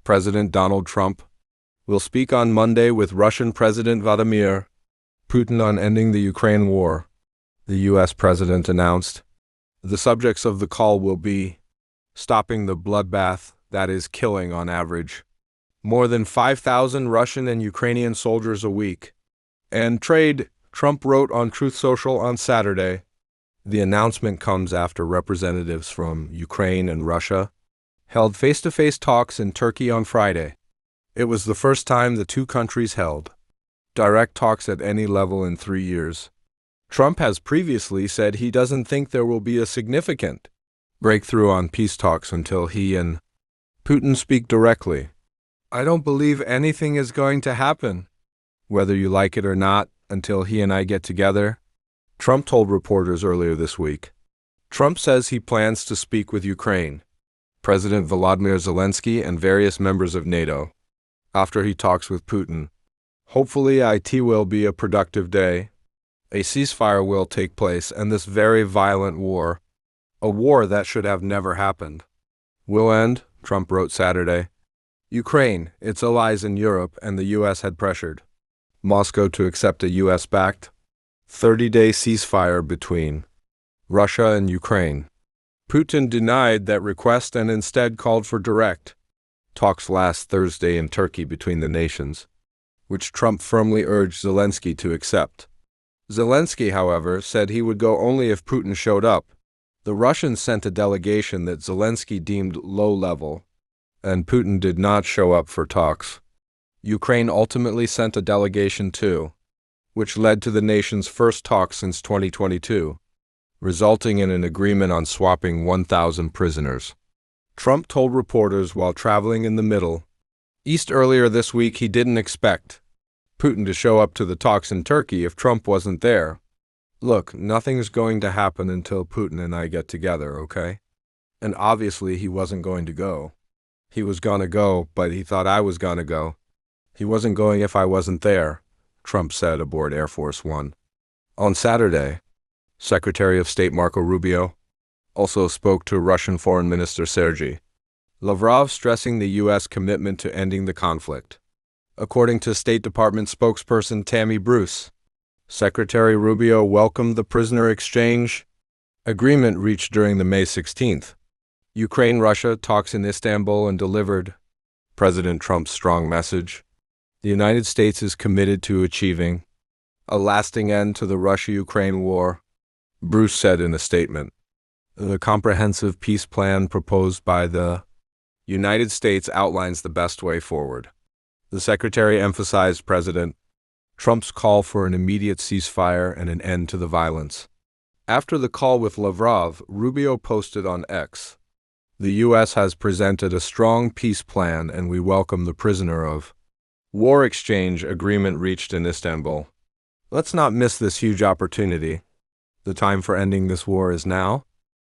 President Donald Trump will speak on Monday with Russian President Vladimir Putin on ending the Ukraine war, the U.S. president announced. The subjects of the call will be stopping the bloodbath that is killing, on average, more than 5,000 Russian and Ukrainian soldiers a week, and trade, Trump wrote on Truth Social on Saturday. The announcement comes after representatives from Ukraine and Russia held face-to-face talks in Turkey on Friday. It was the first time the two countries held direct talks at any level in 3 years. Trump has previously said he doesn't think there will be a significant breakthrough on peace talks until he and Putin speak directly. "I don't believe anything is going to happen, whether you like it or not, until he and I get together," Trump told reporters earlier this week. Trump says he plans to speak with Ukraine, President Volodymyr Zelensky, and various members of NATO after he talks with Putin. Hopefully, it will be a productive day. A ceasefire will take place, and this very violent war, a war that should have never happened, will end, Trump wrote Saturday. Ukraine, its allies in Europe, and the U.S. had pressured Moscow to accept a U.S.-backed 30-day ceasefire between Russia and Ukraine. Putin denied that request and instead called for direct talks last Thursday in Turkey between the nations, which Trump firmly urged Zelensky to accept. Zelensky, however, said he would go only if Putin showed up. The Russians sent a delegation that Zelensky deemed low-level, and Putin did not show up for talks. Ukraine ultimately sent a delegation too, which led to the nation's first talks since 2022, resulting in an agreement on swapping 1,000 prisoners. Trump told reporters while traveling in the Middle East earlier this week he didn't expect Putin to show up to the talks in Turkey if Trump wasn't there. "Look, nothing's going to happen until Putin and I get together, okay?" And obviously he wasn't going to go. He was gonna go, but he thought I was gonna go. He wasn't going if I wasn't there, Trump said aboard Air Force One. On Saturday, Secretary of State Marco Rubio also spoke to Russian Foreign Minister Sergei Lavrov, stressing the U.S. commitment to ending the conflict. According to State Department spokesperson Tammy Bruce, Secretary Rubio welcomed the prisoner exchange agreement reached during the May 16th Ukraine-Russia talks in Istanbul and delivered President Trump's strong message. The United States is committed to achieving a lasting end to the Russia-Ukraine war, Bruce said in a statement. The comprehensive peace plan proposed by the United States outlines the best way forward. The Secretary emphasized President Trump's call for an immediate ceasefire and an end to the violence. After the call with Lavrov, Rubio posted on X, "The U.S. has presented a strong peace plan and we welcome the prisoner of war exchange agreement reached in Istanbul. Let's not miss this huge opportunity. The time for ending this war is now."